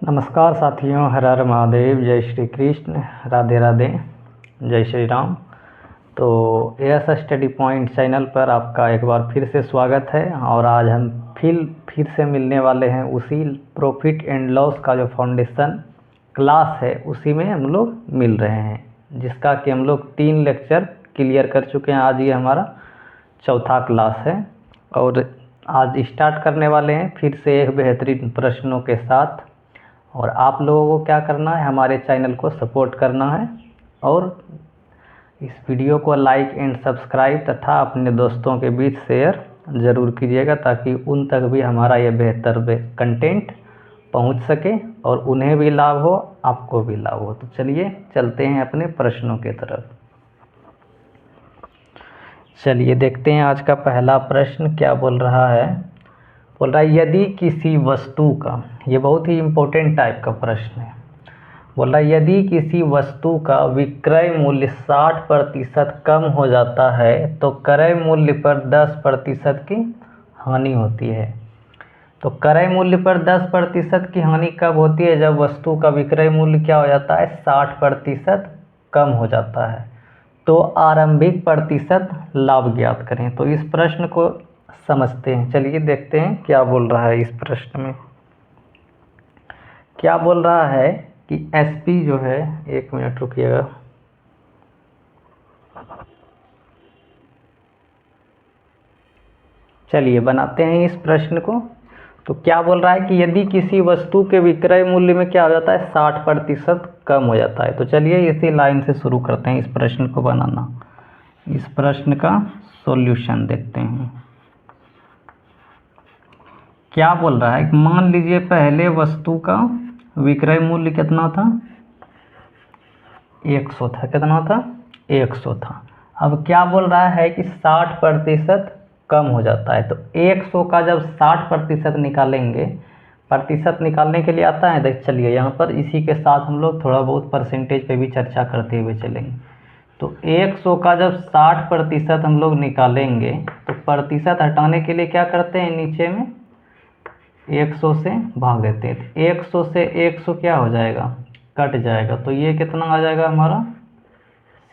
नमस्कार साथियों, हर हर महादेव, जय श्री कृष्ण, राधे राधे, जय श्री राम। तो एस स्टडी पॉइंट चैनल पर आपका एक बार फिर से स्वागत है। और आज हम फिर से मिलने वाले हैं उसी प्रॉफिट एंड लॉस का जो फाउंडेशन क्लास है उसी में हम लोग मिल रहे हैं, जिसका कि हम लोग 3 लेक्चर क्लियर कर चुके हैं। आज ये हमारा चौथा क्लास है और आज स्टार्ट करने वाले हैं फिर से एक बेहतरीन प्रश्नों के साथ। और आप लोगों को क्या करना है, हमारे चैनल को सपोर्ट करना है और इस वीडियो को लाइक एंड सब्सक्राइब तथा अपने दोस्तों के बीच शेयर ज़रूर कीजिएगा, ताकि उन तक भी हमारा ये बेहतर कंटेंट पहुंच सके और उन्हें भी लाभ हो, आपको भी लाभ हो। तो चलिए चलते हैं अपने प्रश्नों की तरफ। चलिए देखते हैं आज का पहला प्रश्न क्या बोल रहा है। बोल रहा है यदि किसी वस्तु का, ये बहुत ही इम्पोर्टेंट टाइप का प्रश्न है। बोल रहा है यदि किसी वस्तु का विक्रय मूल्य 60% कम हो जाता है तो क्रय मूल्य पर 10% की हानि होती है। तो क्रय मूल्य पर 10% की हानि कब होती है? जब वस्तु का विक्रय मूल्य क्या हो जाता है? 60% कम हो जाता है। तो आरंभिक प्रतिशत लाभ ज्ञात करें। तो इस प्रश्न को समझते हैं। चलिए देखते हैं क्या बोल रहा है। इस प्रश्न में क्या बोल रहा है कि एसपी जो है, 1 मिनट रुकिएगा। चलिए बनाते हैं इस प्रश्न को। तो क्या बोल रहा है कि यदि किसी वस्तु के विक्रय मूल्य में क्या हो जाता है? 60% कम हो जाता है। तो चलिए इसी लाइन से शुरू करते हैं इस प्रश्न को बनाना। इस प्रश्न का सॉल्यूशन देखते हैं। क्या बोल रहा है कि मान लीजिए पहले वस्तु का विक्रय मूल्य कितना था? 100 था। कितना था? 100 था। अब क्या बोल रहा है कि 60% कम हो जाता है। तो 100 का जब 60% निकालेंगे, प्रतिशत निकालने के लिए आता है, देख चलिए यहाँ पर इसी के साथ हम लोग थोड़ा बहुत परसेंटेज पे भी चर्चा करते हुए चलेंगे। तो 100 का जब 60% हम लोग निकालेंगे तो प्रतिशत हटाने के लिए क्या करते हैं? नीचे में 100 से भाग देते हैं। तो 100 से 100 क्या हो जाएगा? कट जाएगा। तो ये कितना आ जाएगा हमारा?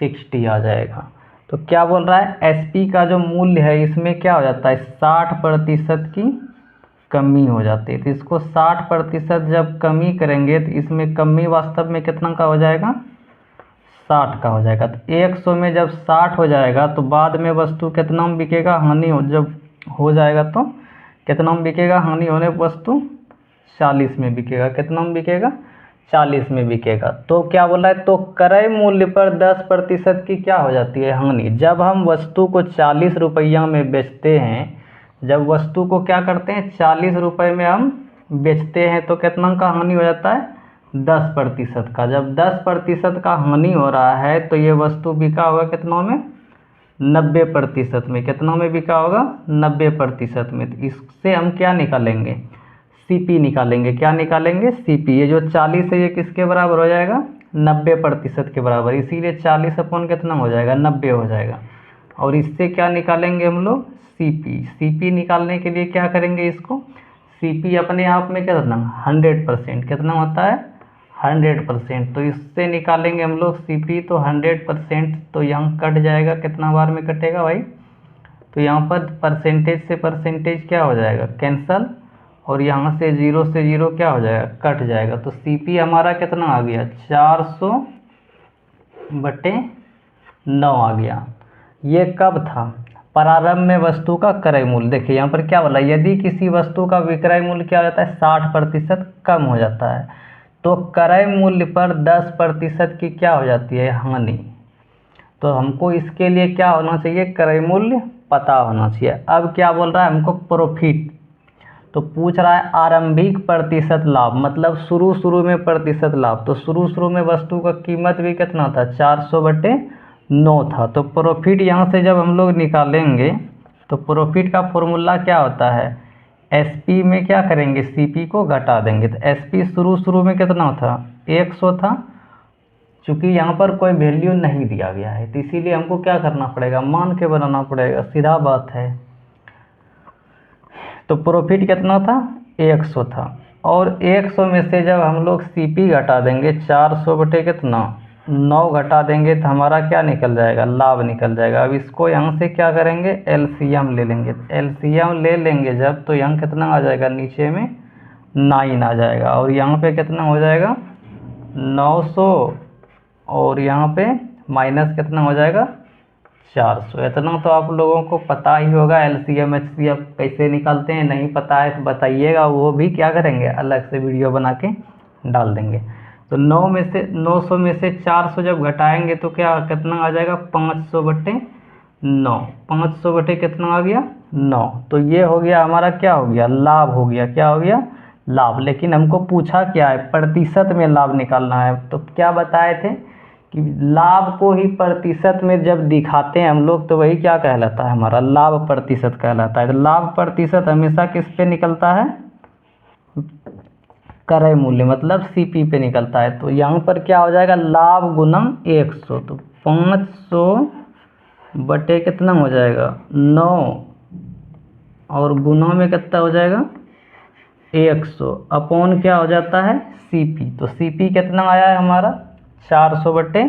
60 आ जाएगा। तो क्या बोल रहा है? एसपी का जो मूल्य है इसमें क्या हो जाता है? 60% की कमी हो जाती है। तो इसको 60% जब कमी करेंगे तो इसमें कमी वास्तव में कितना का हो जाएगा? 60 का हो जाएगा। तो 100 में जब 60 हो जाएगा तो बाद में वस्तु कितना में बिकेगा? हानि हो जब हो जाएगा तो कितना में बिकेगा? हानि होने पर वस्तु 40 में बिकेगा। कितना में बिकेगा? 40 में बिकेगा। तो क्या बोला है? तो क्रय मूल्य पर 10% की क्या हो जाती है? हानि। जब हम वस्तु को 40 रुपया में बेचते हैं, जब वस्तु को क्या करते हैं? 40 रुपये में हम बेचते हैं तो कितना का हानि हो जाता है? 10% का। जब 10% का हानि हो रहा है तो ये वस्तु बिका होगा कितना में? 90% में। कितना में बिका होगा? 90% में। तो इससे हम क्या निकालेंगे? सीपी निकालेंगे। क्या निकालेंगे? सीपी। ये जो 40 है ये किसके बराबर हो जाएगा? 90% के बराबर। इसीलिए 40 अपन कितना हो जाएगा? 90 हो जाएगा। और इससे क्या निकालेंगे हम लोग? सीपी। सीपी निकालने के लिए क्या करेंगे? इसको सीपी अपने आप में कितना? 100%। कितना होता है? 100%। तो इससे निकालेंगे हम लोग सीपी। तो 100%। तो यहाँ कट जाएगा। कितना बार में कटेगा भाई? तो यहाँ पर परसेंटेज से परसेंटेज क्या हो जाएगा? कैंसल। और यहाँ से 0 से 0 क्या हो जाएगा? कट जाएगा। तो सीपी हमारा कितना आ गया? 400/9 आ गया। ये कब था? प्रारंभ में वस्तु का क्रय मूल्य। देखिए यहाँ पर क्या बोला? यदि किसी वस्तु का विक्रय मूल्य क्या हो जाता है? 60% कम हो जाता है तो क्रय मूल्य पर 10% की क्या हो जाती है? हानि। तो हमको इसके लिए क्या होना चाहिए? क्रय मूल्य पता होना चाहिए। अब क्या बोल रहा है? हमको प्रॉफिट। तो पूछ रहा है आरंभिक प्रतिशत लाभ, मतलब शुरू में प्रतिशत लाभ। तो शुरू में वस्तु का कीमत भी कितना था? 400/9 था। तो प्रॉफिट यहाँ से जब हम लोग निकालेंगे तो प्रॉफिट का फॉर्मूला क्या होता है? एसपी में क्या करेंगे? सीपी को घटा देंगे। तो एसपी शुरू में कितना था? 100 था। चूँकि यहाँ पर कोई वैल्यू नहीं दिया गया है तो इसीलिए हमको क्या करना पड़ेगा? मान के बनाना पड़ेगा। सीधा बात है। तो प्रॉफिट कितना था? 100 था। और 100 में से जब हम लोग CP घटा देंगे 400 बटे कितना 9 घटा देंगे तो हमारा क्या निकल जाएगा, लाभ निकल जाएगा। अब इसको यहाँ से क्या करेंगे, LCM ले लेंगे। LCM ले लेंगे जब, तो यहाँ कितना आ जाएगा, नीचे में 9 आ जाएगा, और यहाँ पे कितना हो जाएगा 900, और यहाँ पे माइनस कितना हो जाएगा 400। इतना तो आप लोगों को पता ही होगा। LCM HCF कैसे निकालते हैं, नहीं पता है तो बताइएगा, वो भी क्या करेंगे अलग से वीडियो बना के डाल देंगे। तो 900 में से 400 जब घटाएंगे तो क्या कितना आ जाएगा 500 बटे 9। 500 बटे कितना आ गया 9। तो ये हो गया हमारा, क्या हो गया, लाभ हो गया। क्या हो गया, लाभ। लेकिन हमको पूछा क्या है, प्रतिशत में लाभ निकालना है। तो क्या बताए थे कि लाभ को ही प्रतिशत में जब दिखाते हैं हम लोग तो वही क्या कहलाता है, हमारा लाभ प्रतिशत कहलाता है। तो लाभ प्रतिशत हमेशा किस पे निकलता है, क्रय मूल्य मतलब CP पे निकलता है। तो यहाँ पर क्या हो जाएगा, लाभ गुना 100। तो 500 बटे कितना हो जाएगा 9, और गुना में कितना हो जाएगा 100 अपॉन क्या हो जाता है CP। तो CP कितना आया है हमारा 400 बटे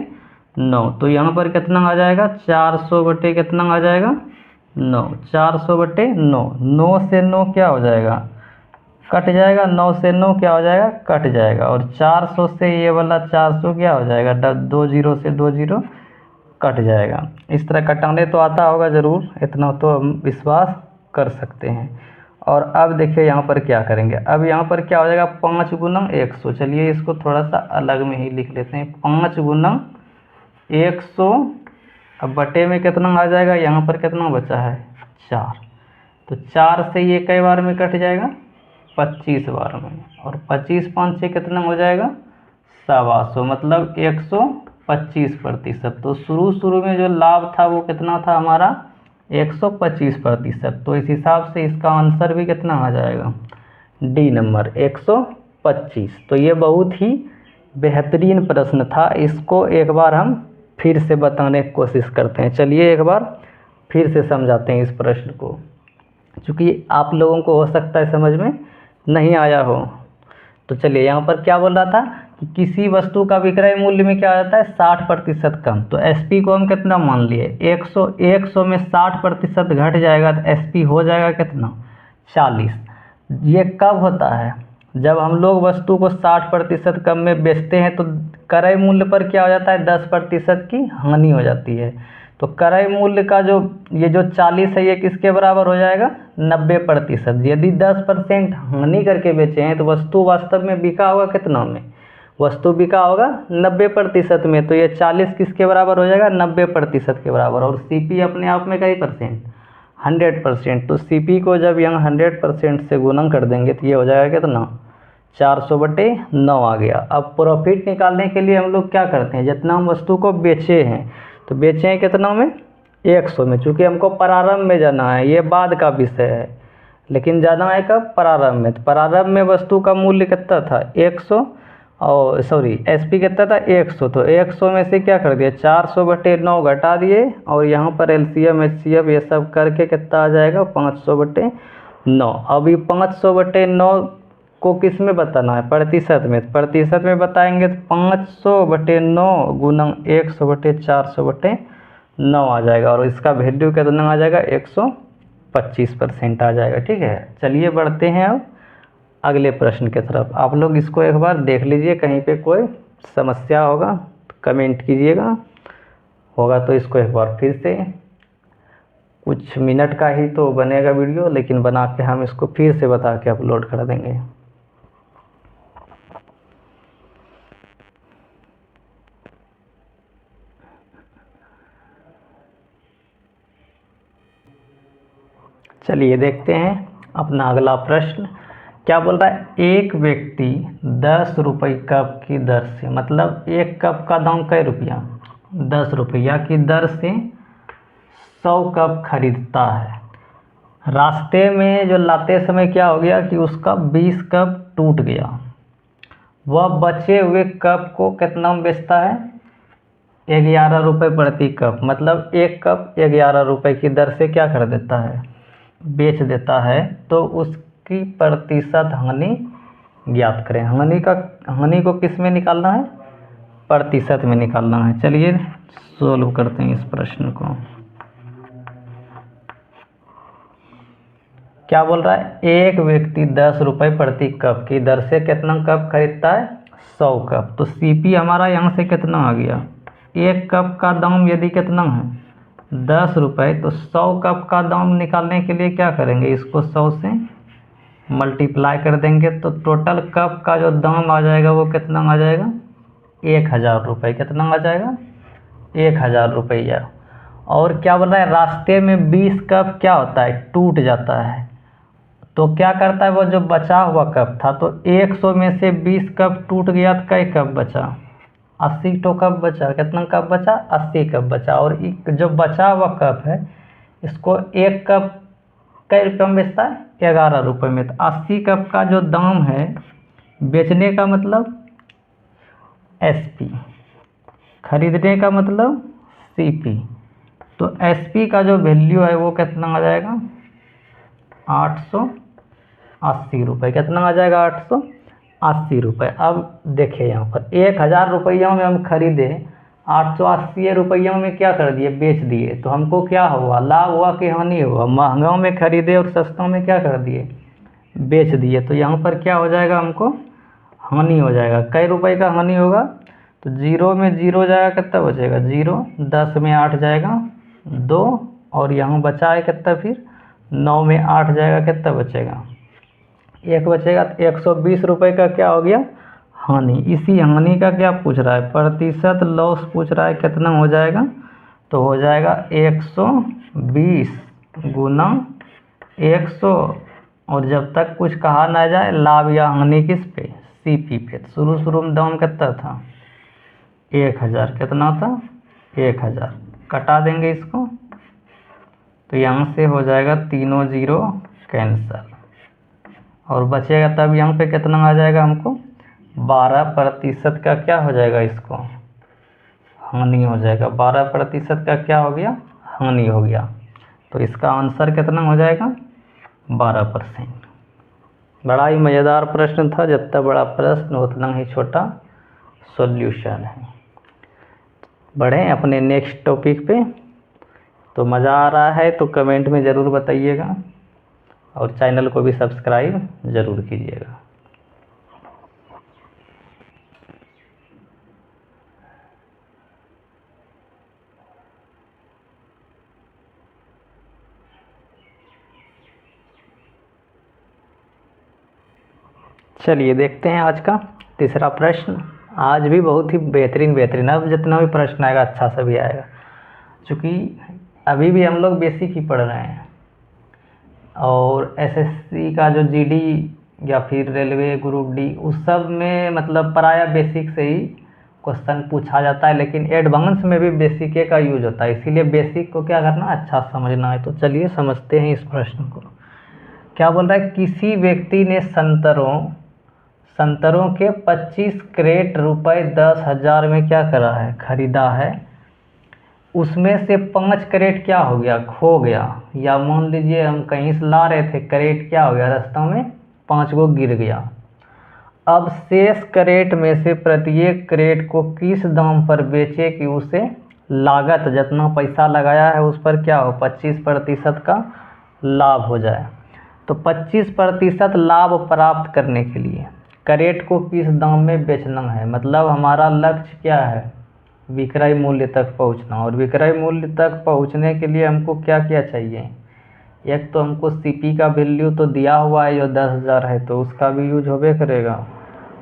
9। तो यहाँ पर कितना आ जाएगा 400 बटे कितना आ जाएगा 9। 400 बटे 9, 9 से 9 क्या हो जाएगा, कट जाएगा। 9 से 9 क्या हो जाएगा, कट जाएगा। और 400 से ये वाला 400 क्या हो जाएगा, 2 जीरो से 2 जीरो कट जाएगा। इस तरह कटाने तो आता होगा ज़रूर, इतना तो हम विश्वास कर सकते हैं। और अब देखिए यहाँ पर क्या करेंगे, अब यहाँ पर क्या हो जाएगा 5 गुना 100। चलिए इसको थोड़ा सा अलग में ही लिख लेते हैं। 5 गुना 100, अब बटे में कितना आ जाएगा, यहाँ पर कितना बचा है 4। तो 4 से ये कई बार में कट जाएगा 25 बार में, और 25 5 से कितना हो जाएगा 125, मतलब 125%। तो शुरू में जो लाभ था वो कितना था हमारा 125%। तो इस हिसाब से इसका आंसर भी कितना आ जाएगा, डी नंबर 125। तो ये बहुत ही बेहतरीन प्रश्न था। इसको एक बार हम फिर से बताने की कोशिश करते हैं। चलिए एक बार फिर से समझाते हैं इस प्रश्न को, क्योंकि आप लोगों को हो सकता है समझ में नहीं आया हो। तो चलिए यहाँ पर क्या बोल रहा था कि किसी वस्तु का विक्रय मूल्य में क्या आ जाता है 60% कम। तो SP को हम कितना मान लिए 100 में 60% घट जाएगा तो SP हो जाएगा कितना 40। ये कब होता है, जब हम लोग वस्तु को 60% कम में बेचते हैं तो क्रय मूल्य पर क्या हो जाता है 10% की हानि हो जाती है। तो क्रय मूल्य का जो ये जो 40 है ये किसके बराबर हो जाएगा 90%। यदि 10% हानि करके बेचे हैं तो वस्तु वास्तव में बिका होगा कितना में, वस्तु बिका होगा 90% में। तो ये 40 किसके बराबर हो जाएगा 90% के बराबर। और CP अपने आप में कई परसेंट 100%। तो CP को जब यहाँ 100% से गुणा कर देंगे तो ये हो जाएगा कितना 400 बटे 9 आ गया। अब प्रॉफिट निकालने के लिए हम लोग क्या करते हैं, जितना हम वस्तु को बेचे हैं तो बेचे हैं कितना में 100 में। चूँकि हमको प्रारंभ में जाना है, ये बाद का विषय है, लेकिन जाना है कब प्रारंभ में। तो प्रारंभ में वस्तु का मूल्य कितना था 100, और सॉरी SP कितना था 100। तो 100 में से क्या कर दिया 400 बटे 9 घटा दिए, और यहाँ पर LCM HCF ये सब करके कितना आ जाएगा 500 बटे 9। अभी 500 बटे 9 को किस में बताना है प्रतिशत में। प्रतिशत में बताएंगे तो 500 बटे 9 गुना 100 बटे 400 बटे 9 आ जाएगा, और इसका वैल्यू कितना आ जाएगा 125% आ जाएगा। ठीक है, चलिए बढ़ते हैं अब अगले प्रश्न की तरफ। आप लोग इसको एक बार देख लीजिए, कहीं पे कोई समस्या होगा तो कमेंट कीजिएगा, होगा तो इसको एक बार फिर से, कुछ मिनट का ही तो बनेगा वीडियो, लेकिन बना के हम इसको फिर से बता के अपलोड कर देंगे। चलिए देखते हैं अपना अगला प्रश्न क्या बोल रहा है। एक व्यक्ति 10 रुपये कप की दर से, मतलब एक कप का दाम कै रुपया 10 रुपया की दर से 100 कप खरीदता है। रास्ते में जो लाते समय क्या हो गया कि उसका 20 कप टूट गया। वह बचे हुए कप को कितना में बेचता है 11 रुपये प्रति कप, मतलब एक कप 11 रुपये की दर से क्या कर देता है बेच देता है। तो उसकी प्रतिशत हानि ज्ञात करें। हानि को किस में निकालना है? प्रतिशत में निकालना है। चलिए सोल्व करते हैं इस प्रश्न को। क्या बोल रहा है? एक व्यक्ति 10 रुपये प्रति कप की दर से कितना कप खरीदता है? 100 कप। तो CP हमारा यहाँ से कितना आ गया? एक कप का दाम यदि कितना है? 10 रुपये, तो 100 कप का दाम निकालने के लिए क्या करेंगे? इसको 100 से मल्टीप्लाई कर देंगे, तो टोटल कप का जो दाम आ जाएगा वो कितना आ जाएगा? 1000 रुपये। कितना आ जाएगा? 1000 रुपया। और क्या बोल रहा है? रास्ते में 20 कप क्या होता है? टूट जाता है। तो क्या करता है वो जो बचा हुआ कप था, तो 100 में से 20 कप टूट गया तो कई कप बचा? 80 तो कप बचा। कितना कप बचा? 80 कप बचा। और जो बचा हुआ कप है, इसको एक कप कई रुपये में बेचता है? 11 रुपये में। तो 80 कप का जो दाम है बेचने का मतलब SP, खरीदने का मतलब CP। तो SP का जो वैल्यू है वो कितना आ जाएगा? 880 रुपये। कितना आ जाएगा? 880 रुपये। अब देखिए यहाँ पर 1000 रुपयों में हम खरीदे, 880 रुपयों में क्या कर दिए? बेच दिए। तो हमको क्या हुआ? लाभ हुआ कि हानि हुआ? महंगाओं में खरीदे और सस्तों में क्या कर दिए? बेच दिए। तो यहाँ पर क्या हो जाएगा? हमको हानि हो जाएगा। कई रुपए का हानि होगा? तो 0 में 0 जाएगा, कितना बचेगा? 0। 10 में 8 जाएगा 2, और यहाँ बचा है कितना? फिर 9 में 8 जाएगा, कितना बचेगा? 1 बचेगा। तो 120 रुपये का क्या हो गया? हानि। इसी हानि का क्या पूछ रहा है? प्रतिशत लॉस पूछ रहा है। कितना हो जाएगा? तो हो जाएगा 120 गुना 100। और जब तक कुछ कहा ना जाए, लाभ या हानि किस पे? CP पे। शुरू में दाम कितना था? 1000। कितना था? 1000। कटा देंगे इसको, तो यहाँ से हो जाएगा तीनों 0 कैंसल, और बचेगा तब यहाँ पे कितना आ जाएगा? हमको 12% का क्या हो जाएगा? इसको हानि हो जाएगा। 12% का क्या हो गया? हानि हो गया। तो इसका आंसर कितना हो जाएगा? 12%। बड़ा ही मज़ेदार प्रश्न था। जितना बड़ा प्रश्न उतना ही छोटा सॉल्यूशन है। बढ़ें अपने नेक्स्ट टॉपिक पे। तो मज़ा आ रहा है तो कमेंट में ज़रूर बताइएगा, और चैनल को भी सब्सक्राइब ज़रूर कीजिएगा। चलिए देखते हैं आज का तीसरा प्रश्न। आज भी बहुत ही बेहतरीन, अब जितना भी प्रश्न आएगा अच्छा सा भी आएगा, क्योंकि अभी भी हम लोग बेसिक ही पढ़ रहे हैं। और SSC का जो GD या फिर रेलवे ग्रुप D, उस सब में मतलब प्रायः बेसिक से ही क्वेश्चन पूछा जाता है, लेकिन एडवांस में भी बेसिक का यूज होता है। इसीलिए बेसिक को क्या करना? अच्छा समझना है। तो चलिए समझते हैं इस प्रश्न को। क्या बोल रहा है? किसी व्यक्ति ने संतरों के 25 क्रेट रुपये 10,000 में क्या करा है? खरीदा है। उसमें से 5 क्रेट क्या हो गया? खो गया। या मान लीजिए हम कहीं से ला रहे थे, क्रेट क्या हो गया? रास्ता में 5 गो गिर गया। अब शेष क्रेट में से प्रत्येक क्रेट को किस दाम पर बेचे कि उसे लागत, जितना पैसा लगाया है उस पर क्या हो? 25% का लाभ हो जाए। तो 25% लाभ प्राप्त करने के लिए क्रेट को किस दाम में बेचना है? मतलब हमारा लक्ष्य क्या है? विक्रय मूल्य तक पहुंचना। और विक्रय मूल्य तक पहुंचने के लिए हमको क्या क्या चाहिए? एक तो हमको CP का वैल्यू तो दिया हुआ है, जो 10,000 है, तो उसका भी यूज होबे करेगा।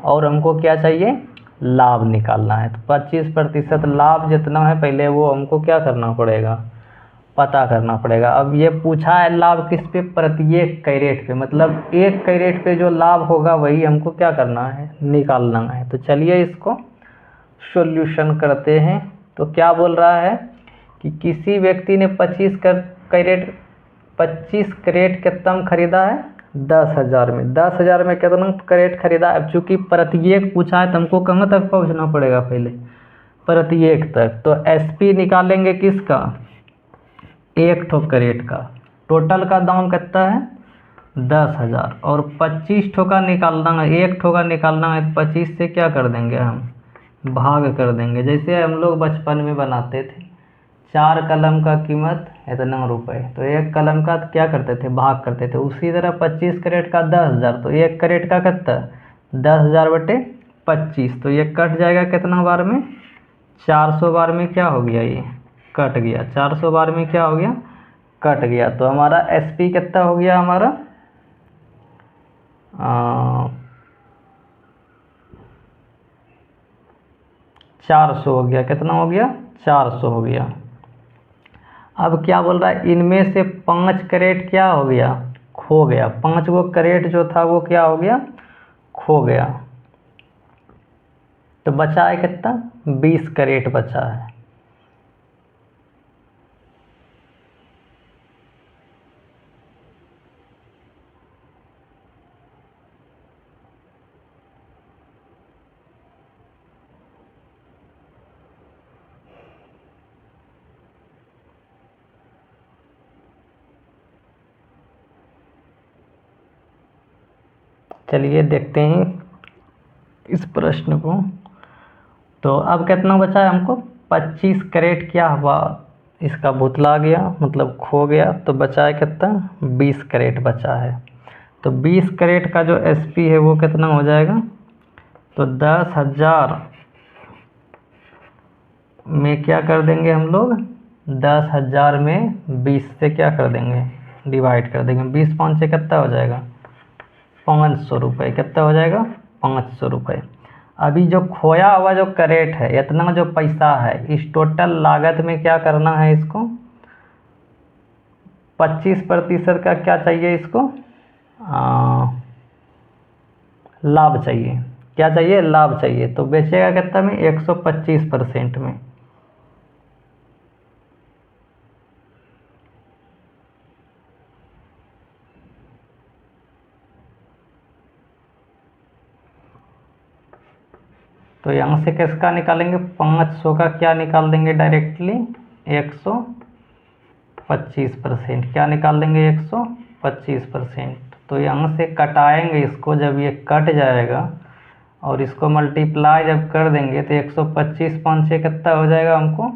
और हमको क्या चाहिए? लाभ निकालना है। तो 25% लाभ जितना है पहले वो हमको क्या करना पड़ेगा? पता करना पड़ेगा। अब ये पूछा है लाभ किस पे? प्रत्येक कैरेट पे। मतलब एक कैरेट पे जो लाभ होगा वही हमको क्या करना है? निकालना है। तो चलिए इसको सॉल्यूशन करते हैं। तो क्या बोल रहा है कि किसी व्यक्ति ने 25 क्रेट कितना खरीदा है? 10,000 में। 10,000 में कितना क्रेट खरीदा? अब चूँकि प्रत्येक पूछा है तो हमको कहाँ तक पहुँचना पड़ेगा? पहले प्रत्येक तक। तो SP निकालेंगे किसका? एक ठो क्रेट का। टोटल का दाम कितना है? 10,000 और 25 ठो का निकालना है, एक ठो का निकालना है तो 25 से क्या कर देंगे हम, भाग कर देंगे। जैसे हम लोग बचपन में बनाते थे, 4 कलम का कीमत इतना रुपए, तो एक कलम का क्या करते थे, भाग करते थे। उसी तरह 25 कैरेट का 10,000, तो एक कैरेट का कितना, 10,000 बटे 25, तो ये कट जाएगा कितना बार में, 400 बार में क्या हो गया, ये कट गया। 400 बार में क्या हो गया, कट गया। तो हमारा एसपी कितना हो गया, हमारा 400 हो गया। कितना हो गया, 400 हो गया। अब क्या बोल रहा है, इनमें से 5 कैरेट क्या हो गया, खो गया। 5 वो कैरेट जो था वो क्या हो गया, खो गया। तो बचा है कितना, 20 कैरेट बचा है। चलिए देखते हैं इस प्रश्न को। तो अब कितना बचा है हमको, 25 कैरेट क्या हुआ, इसका भुतला गया, मतलब खो गया। तो बचा है कितना, 20 कैरेट बचा है। तो 20 कैरेट का जो एसपी है वो कितना हो जाएगा, तो 10,000 में क्या कर देंगे हम लोग, 10,000 में 20 से क्या कर देंगे, डिवाइड कर देंगे। 20 5 से कितना हो जाएगा, 500 रुपये। कितना हो जाएगा, 500 रुपये। अभी जो खोया हुआ जो कैरेट है, इतना जो पैसा है, इस टोटल लागत में क्या करना है इसको, 25% का क्या चाहिए इसको, लाभ चाहिए। क्या चाहिए, लाभ चाहिए। तो बेचेगा कितना में, 125% में। तो यहाँ से किसका निकालेंगे, 500 का क्या निकाल देंगे डायरेक्टली, 125%। क्या निकाल देंगे, 125%। तो यहाँ से कटाएंगे इसको, जब ये कट जाएगा और इसको मल्टीप्लाई जब कर देंगे तो 125 5 से कितना हो जाएगा हमको,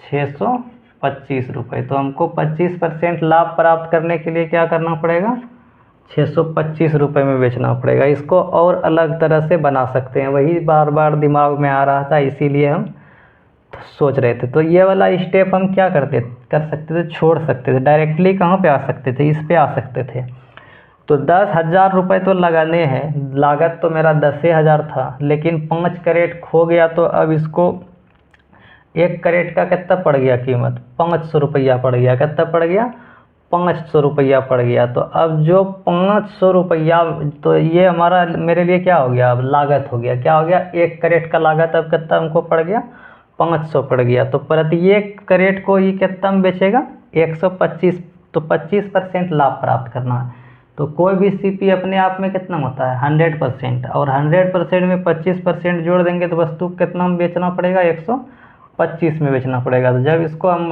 625 रुपये। तो हमको 25% लाभ प्राप्त करने के लिए क्या करना पड़ेगा, 625 रुपये में बेचना पड़ेगा। इसको और अलग तरह से बना सकते हैं, वही बार बार दिमाग में आ रहा था, इसीलिए हम सोच रहे थे। तो ये वाला स्टेप हम क्या कर सकते थे, छोड़ सकते थे। डायरेक्टली कहाँ पे आ सकते थे, इस पे आ सकते थे। तो 10,000 रुपये तो लगाने हैं, लागत तो मेरा 10,000 था, लेकिन 5 कैरेट खो गया। तो अब इसको, एक कैरेट का कितना पड़ गया कीमत, 500 रुपया पड़ गया। कितना पड़ गया, 500 रुपया पड़ गया। तो अब जो 500 रुपया, तो ये हमारा मेरे लिए क्या हो गया, अब लागत हो गया। क्या हो गया, एक कैरेट का लागत अब कितना हमको पड़ गया, 500 पड़ गया। तो प्रत्येक कैरेट को ये कितना में बेचेगा, 125। तो 25% लाभ प्राप्त करना है। तो कोई भी सीपी अपने आप में कितना होता है, 100%। और 100% में 25% जोड़ देंगे तो वस्तु कितना में बेचना पड़ेगा, 125 में बेचना पड़ेगा। तो जब इसको हम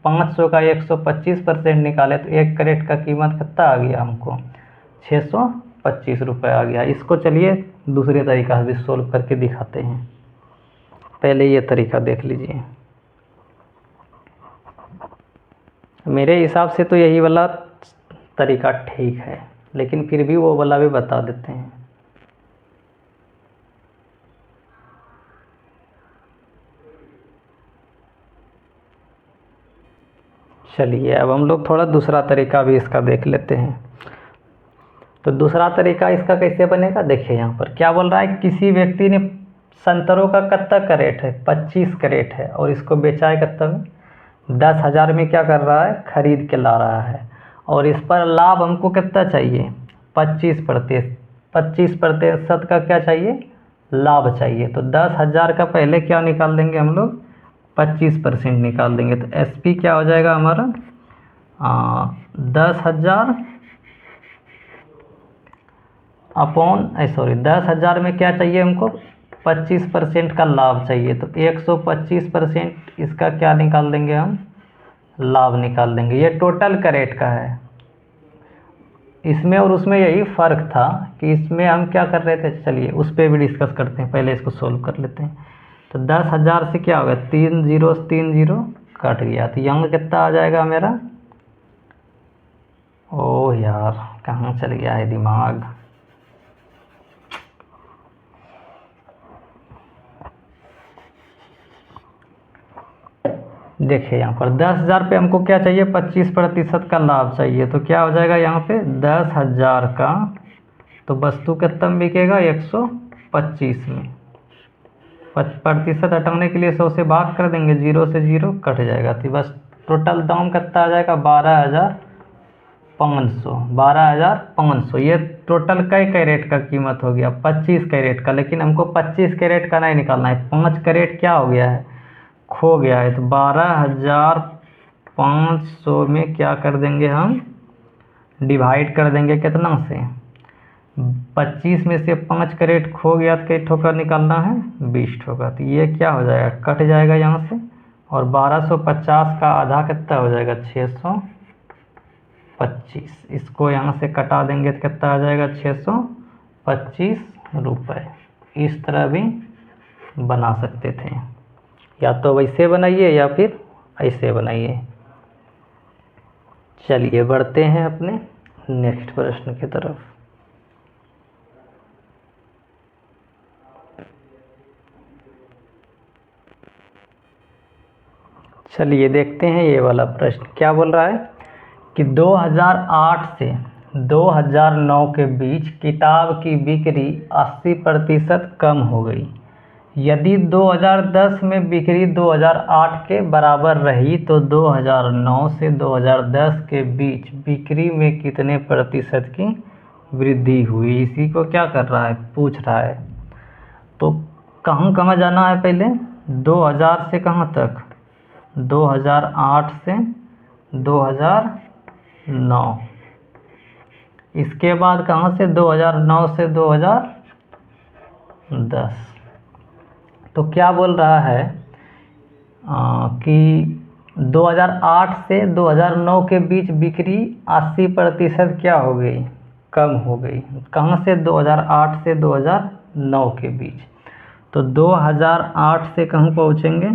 500 का 125% निकाले तो एक कैरेट का कीमत कितना आ गया हमको, 625 रुपये आ गया। इसको चलिए दूसरे तरीका से भी सोल्व करके दिखाते हैं। पहले ये तरीका देख लीजिए। मेरे हिसाब से तो यही वाला तरीका ठीक है, लेकिन फिर भी वो वाला भी बता देते हैं। चलिए अब हम लोग थोड़ा दूसरा तरीका भी इसका देख लेते हैं। तो दूसरा तरीका इसका कैसे बनेगा, देखिए यहाँ पर क्या बोल रहा है, किसी व्यक्ति ने संतरों का कितना कैरेट है, 25 कैरेट है, और इसको बेचा है कितना में, 10,000 में क्या कर रहा है, खरीद के ला रहा है। और इस पर लाभ हमको कितना चाहिए, 25% का क्या चाहिए, लाभ चाहिए। तो 10,000 का पहले क्या निकाल देंगे हम लोग, 25% निकाल देंगे। तो एसपी क्या हो जाएगा हमारा, 10,000 अपॉन 10,000 में क्या चाहिए हमको, 25% का लाभ चाहिए। तो 125% इसका क्या निकाल देंगे हम, लाभ निकाल देंगे। ये टोटल कैरेट का है, इसमें और उसमें यही फ़र्क था कि इसमें हम क्या कर रहे थे, चलिए उस पर भी डिस्कस करते हैं, पहले इसको सोल्व कर लेते हैं। तो 10,000 से क्या होगा, 3 जीरो से 3 जीरो कट गया, तो यहाँ कितना आ जाएगा मेरा, ओह यार कहाँ चल गया है दिमाग। देखिए यहाँ पर 10,000 पे हमको क्या चाहिए, 25% का लाभ चाहिए, तो क्या हो जाएगा यहाँ पे 10,000 का, तो वस्तु कितना में बिकेगा, 125 में। प्रतिशत हटाने के लिए 100 से भाग कर देंगे, 0 से 0 कट जाएगा, तो बस टोटल दाम कितना आ जाएगा, 12,500। 12,500 ये टोटल कई कैरेट का कीमत हो गया, 25 कैरेट का, लेकिन हमको 25 कैरेट का नहीं निकालना है, 5 कैरेट क्या हो गया है, खो गया है। तो 12,500 में क्या कर देंगे हम, डिवाइड कर देंगे कितना से, 25 में से 5 कैरेट खो गया तो कई ठोकर निकालना है, 20 ठोकर, तो ये क्या हो जाएगा, कट जाएगा यहाँ से, और 1250 का आधा कितना हो जाएगा, 625। इसको यहाँ से कटा देंगे तो कितना आ जाएगा, 625 रुपये। इस तरह भी बना सकते थे, या तो वैसे बनाइए या फिर ऐसे बनाइए। चलिए बढ़ते हैं अपने नेक्स्ट प्रश्न की तरफ। चलिए देखते हैं ये वाला प्रश्न क्या बोल रहा है कि 2008 से 2009 के बीच किताब की बिक्री 80% कम हो गई। यदि 2010 में बिक्री 2008 के बराबर रही तो 2009 से 2010 के बीच बिक्री में कितने प्रतिशत की वृद्धि हुई। इसी को क्या कर रहा है, पूछ रहा है। तो कहाँ कहाँ जाना है, पहले 2000 से कहाँ तक, 2008 से 2009, इसके बाद कहाँ से 2009 से 2010। तो क्या बोल रहा है कि 2008 से 2009 के बीच बिक्री 80% क्या हो गई, कम हो गई। कहाँ से, 2008 से 2009 के बीच। तो 2008 से कहाँ पहुँचेंगे,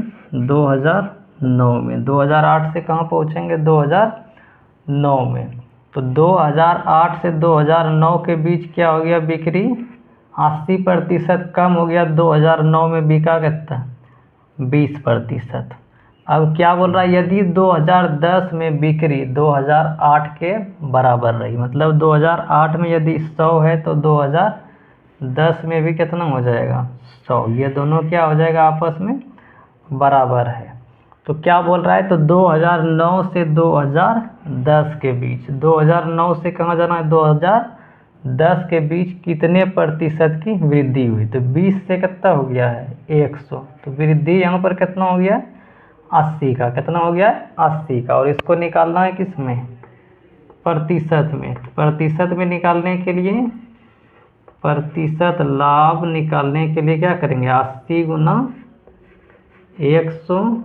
2009 में। 2008 से कहाँ पहुँचेंगे, 2009 में। तो 2008 से 2009 के बीच क्या हो गया, बिक्री 80% कम हो गया। 2009 में बिका कितना, 20%। अब क्या बोल रहा है, यदि 2010 में बिक्री 2008 के बराबर रही, मतलब 2008 में यदि 100 है तो 2010 में भी कितना हो जाएगा, 100। ये दोनों क्या हो जाएगा, आपस में बराबर है। तो क्या बोल रहा है, तो 2009 से 2010 के बीच, 2009 से कहाँ जाना है, 2010 के बीच कितने प्रतिशत की वृद्धि हुई। तो 20 से कितना हो गया है, 100। तो वृद्धि यहाँ पर कितना हो गया, 80 का। कितना हो गया है, 80 का। और इसको निकालना है किस में, प्रतिशत में। प्रतिशत में निकालने के लिए, प्रतिशत लाभ निकालने के लिए क्या करेंगे, 80 गुना 100।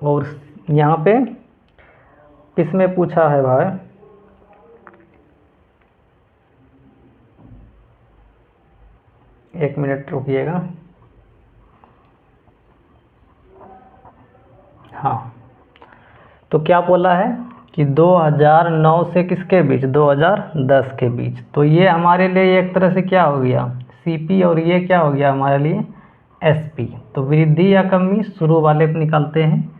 और यहाँ पे किस में पूछा है भाई, एक मिनट रुकिएगा। हाँ, तो क्या बोला है कि 2009 से किसके बीच, 2010 के बीच। तो ये हमारे लिए एक तरह से क्या हो गया, सीपी, और ये क्या हो गया हमारे लिए एसपी। तो वृद्धि या कमी शुरू वाले पे निकालते हैं।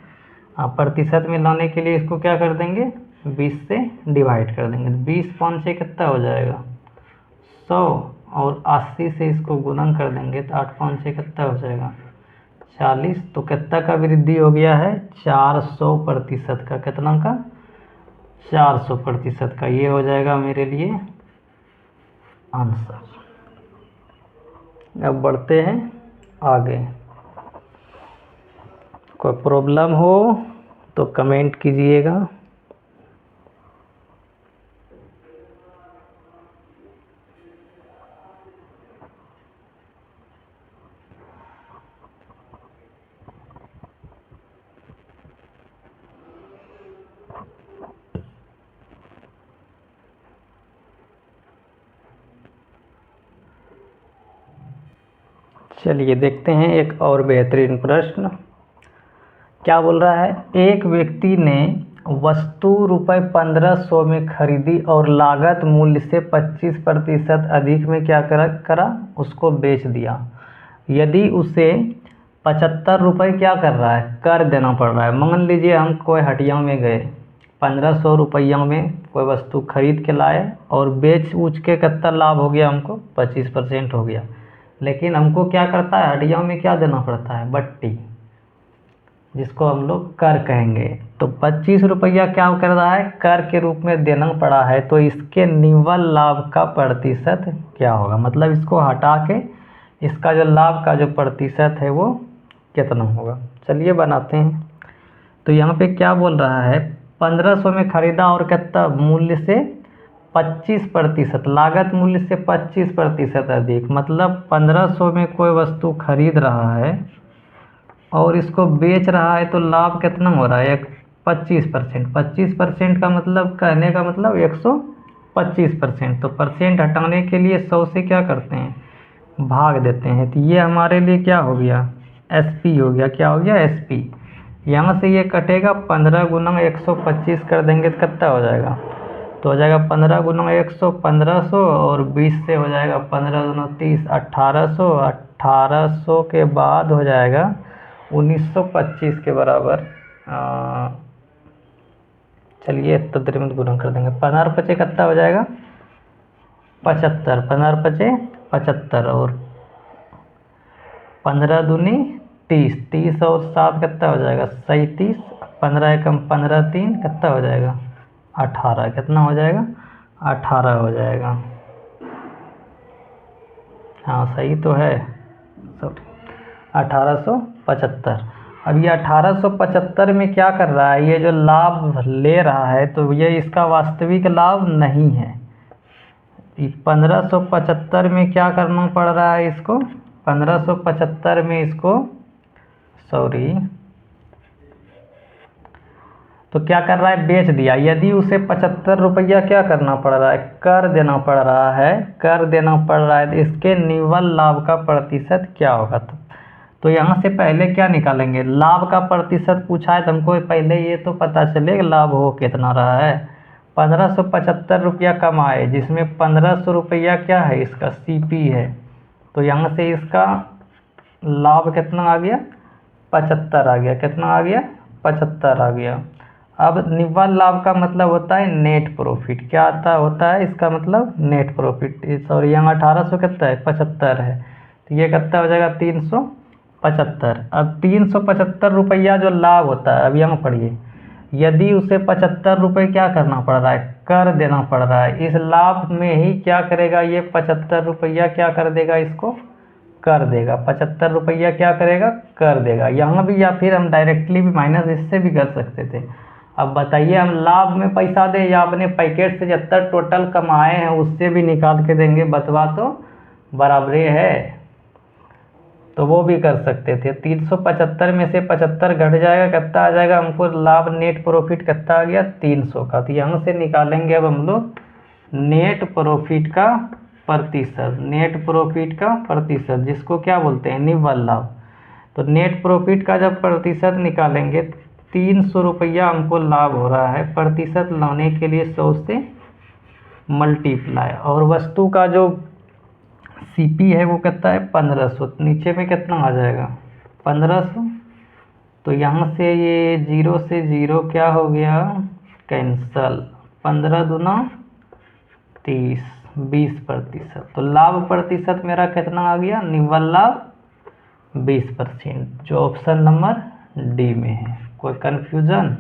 प्रतिशत में लाने के लिए इसको क्या कर देंगे, 20 से डिवाइड कर देंगे। 20 5 से कितना हो जाएगा, 100। और 80 से इसको गुणन कर देंगे तो 8 5 से कितना हो जाएगा, 40। तो कितना का वृद्धि हो गया है, 400% का। कितना का, 400% का। ये हो जाएगा मेरे लिए आंसर। अब बढ़ते हैं आगे। कोई प्रॉब्लम हो तो कमेंट कीजिएगा। चलिए देखते हैं एक और बेहतरीन प्रश्न। क्या बोल रहा है, एक व्यक्ति ने वस्तु रुपये 1500 में खरीदी और लागत मूल्य से 25% अधिक में क्या करा उसको बेच दिया। यदि उसे 75 रुपये क्या कर रहा है, कर देना पड़ रहा है। मान लीजिए हम कोई हटिया में गए, 1500 रुपया में कोई वस्तु खरीद के लाए और बेच उच के कितना लाभ हो गया हमको, 25% हो गया। लेकिन हमको क्या करता है, हटिया में क्या देना पड़ता है, बट्टी, जिसको हम लोग कर कहेंगे। तो 25 रुपया क्या कर रहा है, कर के रूप में देना पड़ा है। तो इसके निव्वल लाभ का प्रतिशत क्या होगा, मतलब इसको हटा के इसका जो लाभ का जो प्रतिशत है वो कितना होगा। चलिए बनाते हैं। तो यहाँ पे क्या बोल रहा है, 1500 में खरीदा और कितना मूल्य से 25%, लागत मूल्य से 25% अधिक, मतलब 1500 में कोई वस्तु खरीद रहा है और इसको बेच रहा है, तो लाभ कितना हो रहा है, 25%। 25% का मतलब, कहने का मतलब 125%। तो परसेंट हटाने के लिए 100 से क्या करते हैं, भाग देते हैं। तो ये हमारे लिए क्या हो गया, SP हो गया। क्या हो गया, SP। यहाँ से ये कटेगा, 15 गुना 125 कर देंगे तो कितना हो जाएगा, तो हो जाएगा 15 गुना 100 1500, और 20 से हो जाएगा 15 गुना 30 1800। 1800 के बाद हो जाएगा 1925 के बराबर। चलिए तो में गुना कर देंगे, 15 पचे कितना हो जाएगा, 75। 15 पचे 75 और 15 दूनी 30, 30 और 7 कितना हो जाएगा, 37। 15 एकम 15 3 कितना हो जाएगा, 18। कितना हो जाएगा, 18 हो जाएगा। हाँ सही तो है, सॉरी 1875। अब ये 1875 में क्या कर रहा है, ये जो लाभ ले रहा है तो ये इसका वास्तविक लाभ नहीं है। 1575 में क्या करना पड़ रहा है इसको, 1575 में इसको, सॉरी, तो क्या कर रहा है, बेच दिया। यदि उसे 75 रुपया क्या करना पड़ रहा है, कर देना पड़ रहा है, कर देना पड़ रहा है, तो इसके निव्वल लाभ का प्रतिशत क्या होगा। तो यहाँ से पहले क्या निकालेंगे, लाभ का प्रतिशत पूछा है तो हमको पहले ये तो पता चले लाभ हो कितना रहा है। 1575 रुपया कमाए, जिसमें 1500 रुपया क्या है, इसका CP है। तो यहाँ से इसका लाभ कितना आ गया, 75 आ गया। कितना आ गया, 75 आ गया। अब निव्वल लाभ का मतलब होता है नेट प्रॉफिट। क्या होता है इसका मतलब, नेट प्रॉफिट। सॉरी, यहाँ 1800 कितना है, 75 है, तो ये कितना हो जाएगा, 375। अब 375 रुपया जो लाभ होता है, अब यहाँ पढ़िए, यदि उसे 75 रुपये क्या करना पड़ रहा है, कर देना पड़ रहा है, इस लाभ में ही क्या करेगा, ये 75 रुपया क्या कर देगा, इसको कर देगा। 75 रुपया क्या करेगा, कर देगा। यहाँ भी, या फिर हम डायरेक्टली भी माइनस इससे भी कर सकते थे। अब बताइए, हम लाभ में पैसा दें या अपने पैकेट से जितना टोटल कमाए हैं उससे भी निकाल के देंगे, बतवा तो बराबरी है, तो वो भी कर सकते थे। 375 में से 75 घट जाएगा, कितना आ जाएगा हमको लाभ, नेट प्रॉफिट कितना आ गया, 300 का। तो यहाँ से निकालेंगे अब हम लोग नेट प्रॉफिट का प्रतिशत, नेट प्रॉफिट का प्रतिशत, जिसको क्या बोलते हैं, निव्वल लाभ। तो नेट प्रॉफिट का जब प्रतिशत निकालेंगे, 300 रुपया हमको लाभ हो रहा है, प्रतिशत लाने के लिए 100 से मल्टीप्लाई, और वस्तु का जो CP है वो कितना है, 1500। नीचे में कितना आ जाएगा, 1500। तो यहाँ से ये 0 से 0 क्या हो गया, कैंसल। 15 दूना 30, 20%। तो लाभ प्रतिशत मेरा कितना आ गया, निव्वल लाभ 20%, जो ऑप्शन नंबर D में है। कोई कन्फ्यूजन,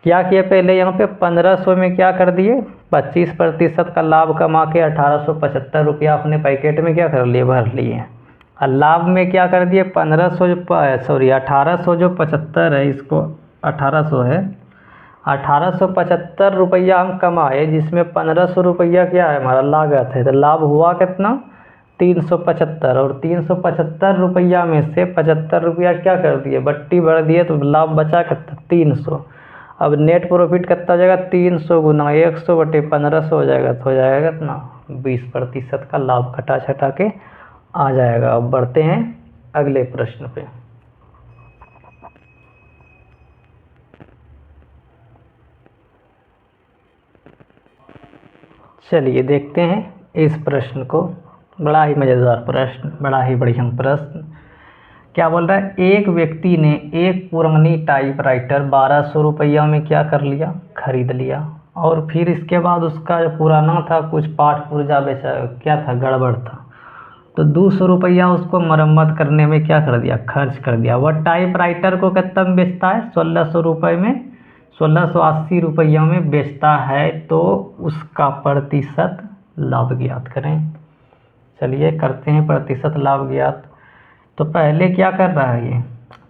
क्या किया पहले, यहाँ पे 1500 में क्या कर दिए, 25% का लाभ कमा के 1875 रुपया अपने पैकेट में क्या कर लिए, भर लिए। और लाभ में क्या कर दिए, 1500 जो, सॉरी 1800 जो 75 है, इसको 1800 है, 1875 रुपया हम कमाए, जिसमें 1500 रुपया क्या है हमारा लागत है। तो लाभ हुआ कितना, 375, और 375 रुपया में से 75 रुपया क्या कर दिए, बट्टी भर दिए, तो लाभ बचा कितना, 300। अब नेट प्रॉफिट कितना हो जाएगा, 300 गुना 100/1500 हो जाएगा, तो हो जाएगा कितना, 20% का लाभ कटा छटा के आ जाएगा। अब बढ़ते हैं अगले प्रश्न पे। चलिए देखते हैं इस प्रश्न को। बड़ा ही मज़ेदार प्रश्न, बड़ा ही बढ़िया प्रश्न। क्या बोल रहा है, एक व्यक्ति ने एक पुरानी टाइपराइटर 1200 रुपया में क्या कर लिया, खरीद लिया, और फिर इसके बाद उसका जो पुराना था कुछ पार्ट पुर्जा बेचा, क्या था, गड़बड़ था, तो 200 रुपया उसको मरम्मत करने में क्या कर दिया, खर्च कर दिया। वह टाइपराइटर को कितना में बेचता है, 1600 रुपये में, 1680 रुपया में बेचता है, तो उसका प्रतिशत लाभ ज्ञात करें। चलिए करते हैं प्रतिशत लाभ ज्ञात। तो पहले क्या कर रहा है, ये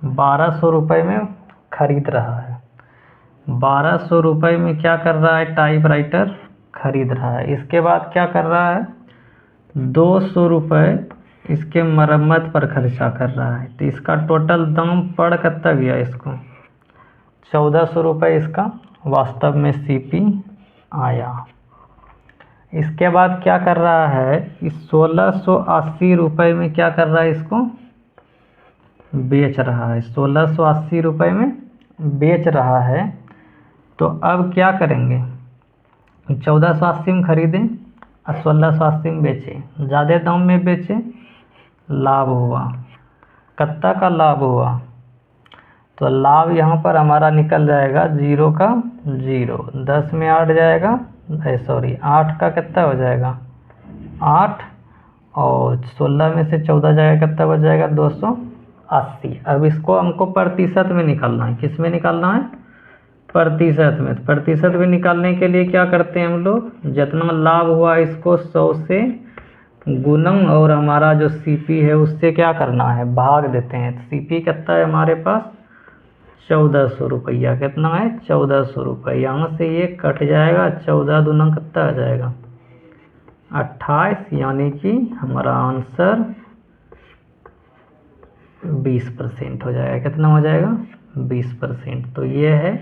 1200 रुपये में खरीद रहा है, 1200 रुपये में क्या कर रहा है, टाइपराइटर खरीद रहा है। इसके बाद क्या कर रहा है, 200 रुपये इसके मरम्मत पर खर्चा कर रहा है, तो इसका टोटल दाम पड़ कितना गया इसको, 1400 रुपये इसका वास्तव में सीपी आया। इसके बाद क्या कर रहा है, इस 1680 रुपये में क्या कर रहा है, इसको बेच रहा है, 1680 रुपये में बेच रहा है। तो अब क्या करेंगे, 1480 में खरीदें और 1680 में बेचें, ज़्यादा दाम में बेचें, लाभ हुआ। कितना का लाभ हुआ, तो लाभ यहाँ पर हमारा निकल जाएगा 0 का 0, 10 में 8 जाएगा, 8 का कितना हो जाएगा 8, और 16 में से 14 जाएगा, कितना बच जाएगा 280। अब इसको हमको प्रतिशत में निकालना है, किस में निकालना है, प्रतिशत में। प्रतिशत में निकालने के लिए क्या करते हैं हम लोग, जितना लाभ हुआ इसको 100 से गुणन और हमारा जो सीपी है उससे क्या करना है, भाग देते हैं। सीपी कितना है हमारे पास 1400 रुपया, कितना है 1400 रुपये, यहाँ से ये कट जाएगा, 14 दूना कितना आ जाएगा 28, यानी कि हमारा आंसर 20% हो जाएगा। कितना हो जाएगा 20%। तो ये है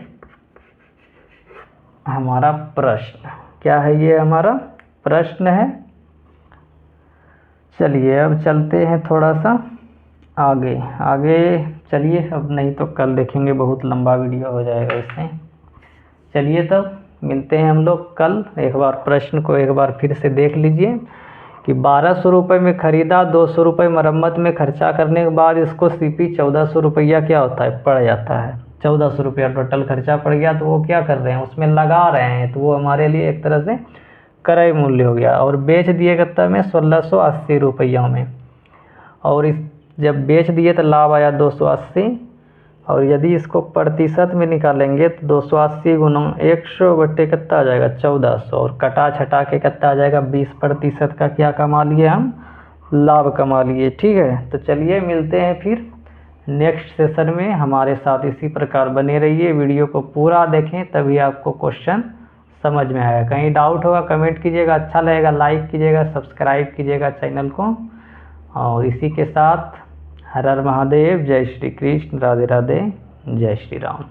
हमारा प्रश्न। क्या है, ये हमारा प्रश्न है। चलिए अब चलते हैं थोड़ा सा आगे आगे। चलिए अब नहीं तो कल देखेंगे, बहुत लंबा वीडियो हो जाएगा इसमें। चलिए तब मिलते हैं हम लोग कल। एक बार प्रश्न को एक बार फिर से देख लीजिए कि 1200 रुपये में ख़रीदा, 200 रुपये मरम्मत में खर्चा करने के बाद इसको सीपी 1400 रुपया क्या होता है, पड़ जाता है। 1400 रुपया टोटल खर्चा पड़ गया, तो वो क्या कर रहे हैं, उसमें लगा रहे हैं, तो वो हमारे लिए एक तरह से क्रय मूल्य हो गया। और बेच दिए कितना में, 1680 रुपया में, और इस जब बेच दिए तो लाभ आया 280। और यदि इसको प्रतिशत में निकालेंगे तो 280 गुना 100 बटे कितना आ जाएगा 1400, और कटा छटा के कितना आ जाएगा 20% का क्या कमा लिए हम, लाभ कमा लिए। ठीक है, तो चलिए मिलते हैं फिर नेक्स्ट सेशन में। हमारे साथ इसी प्रकार बने रहिए, वीडियो को पूरा देखें, तभी आपको क्वेश्चन समझ में आएगा। कहीं डाउट होगा कमेंट कीजिएगा, अच्छा लगेगा लाइक कीजिएगा, सब्सक्राइब कीजिएगा चैनल को। और इसी के साथ हर हर महादेव, जय श्री कृष्ण, राधे राधे, जय श्री राम।